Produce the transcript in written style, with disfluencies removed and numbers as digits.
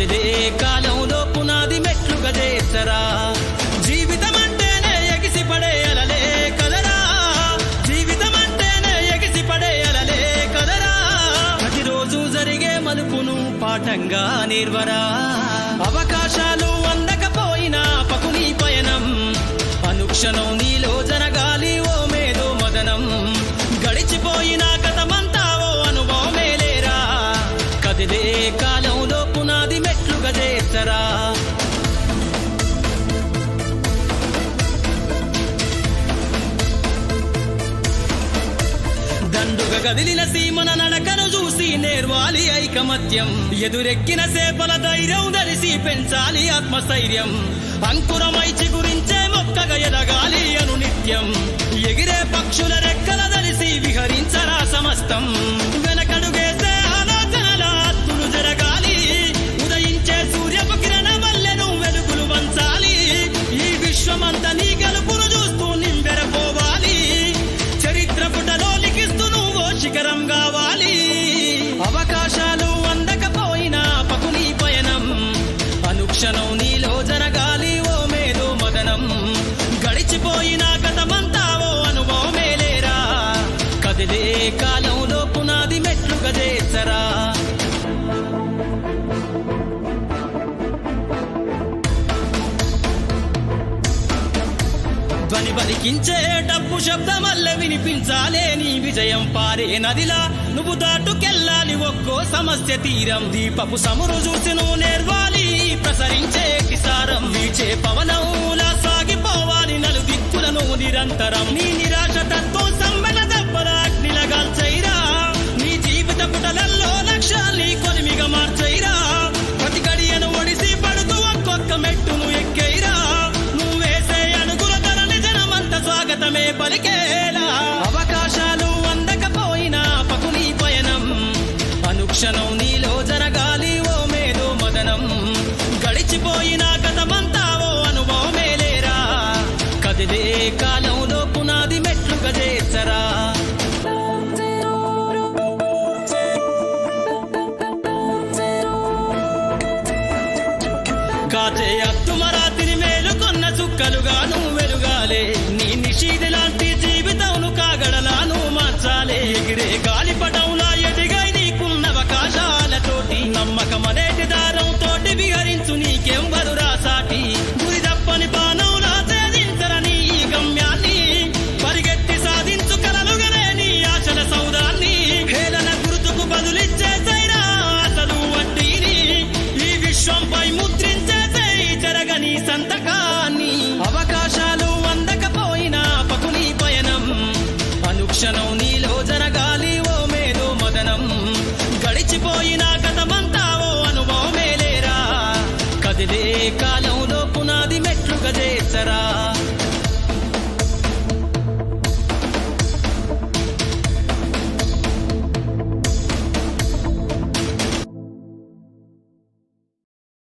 కదిలే కాలంలో పునాది మెట్లుగా చేర్చరా. జీవితం అంటేనే ఎగిసిపడే అలలే కదరా, జీవితం అంటేనే ఎగిసిపడే అలలే కదరా. ప్రతిరోజు జరిగే మలుపును పాఠంగా నిర్వరా. అవకాశాలు అందకపోయినా పకుని పయనం, అనుక్షణం నీలో జరగాలి ఓ మేధో మదనం. గడిచిపోయిన గతమంతా ఓ అనుభవమే లేరా, కదిలే కాలంలో పునాది మెట్లుగా చేర్చరా. దండుగా గదిలిన సీమన నడకను చూసి నేర్వాలి ఐకమత్యం. ఎదురెక్కిన సేపల ధైర్యం ధరిసి పెంచాలి ఆత్మస్థైర్యం. అంకురమై చిగురించే మొక్కగా ఎదగాలి అను నిత్యం. ఎగిరే పక్షుల రెక్కల ధరిసి విహరించరా సమస్తం. వెనకడుగేసే ఆలోచనల అత్తులు జరగాలి. ఉదయించే సూర్యపు కిరణ వల్లెను వెలుగులు వంచాలి. ఈ విశ్వమంతా నీ గెలుపును చూస్తూ నింబెరపోవాలి. చరిత్ర పుటలో లిఖిస్తూ నువ్వు శిఖరం కావాలి. అవకాశాలు అందకపోయినా పకుని పయనం, అనుక్షణం నీలో జరగాలి ఓ మేధో మదనం. గడిచిపోయిన గతమంతా ఓ అనుభవమే లేరా, కదిలే కాలంలో పునాది మెట్లుగా చేర్చరా. ధ్వని బలికించే డబ్బు శబ్దమల్లె వినిపించాలే నీ విజయం. పారే నదిలా నువ్వు దాటుకెళ్ళాలి ఒక్కో సమస్య తీరం. దీపపు సమురు చూసి నువ్వు నేర్వాలి ప్రసరించే కిసారం. వీచే పవనంలా సాగిపోవాలి నలుదిక్కులను నిరంతరం. నీ నిరాశ తత్వం సమ్మెల దెబ్బల అగ్నిలగాల్చైరా. నీ జీవిత పుటలల్లో లక్ష్యాల్ని కొలిమిగా మార్చైరా. ప్రతి గడియను ఒడిసి పడుతూ ఒక్కొక్క మెట్టును ఎక్కైరా. నువ్వేసే అడుగుల ధరని జనమంత స్వాగతమే పలికేలా. అవకాశాలు అందకపోయినా పకుని పయనం, అనుక్షణం నీలో జరగాలి ఓ మేధో మదనం. గడిచిపోయిన గతమంతా ఓ అనుభవమే లేరా, కదిలే కాలంలో పునాది మెట్లుగా చేర్చరా. కాచే అత్తుమరాతిని మేలుకొన్న చుక్కలుగా నువ్వు వెలుగాలే. నీ నిషీది లాంటి జీవితంను కాగడలాను మార్చాలే. ఎగిరే గాలిపటంలా ఎదిగై నీకున్న అవకాశాలతోటి, నమ్మకమనేటి దారం తోటి విహరించు నీకేం వరురా సాటి. గురి తప్పని బాణంలా ఛేదించరని ఈ గమ్యాన్ని, పరిగెత్తి సాధించు కలలుగనే నీ ఆశల సౌదాన్ని. హేళన గుర్తుకు బదులిచ్చేసైరా అసలు వడ్డీని. ఈ విశ్వంపై ముద్రించేసే జరగని సంతకాన్ని. అవకాశాలు అందకపోయినా పకుని పయనం, అనుక్షణం నీలో జరగాలి ఓ మేధో మదనం. గడిచిపోయిన గతమంతా ఓ అనుభవమే లేరా, కదిలే కాలంలో పునాది మెట్లుగా చేర్చరా.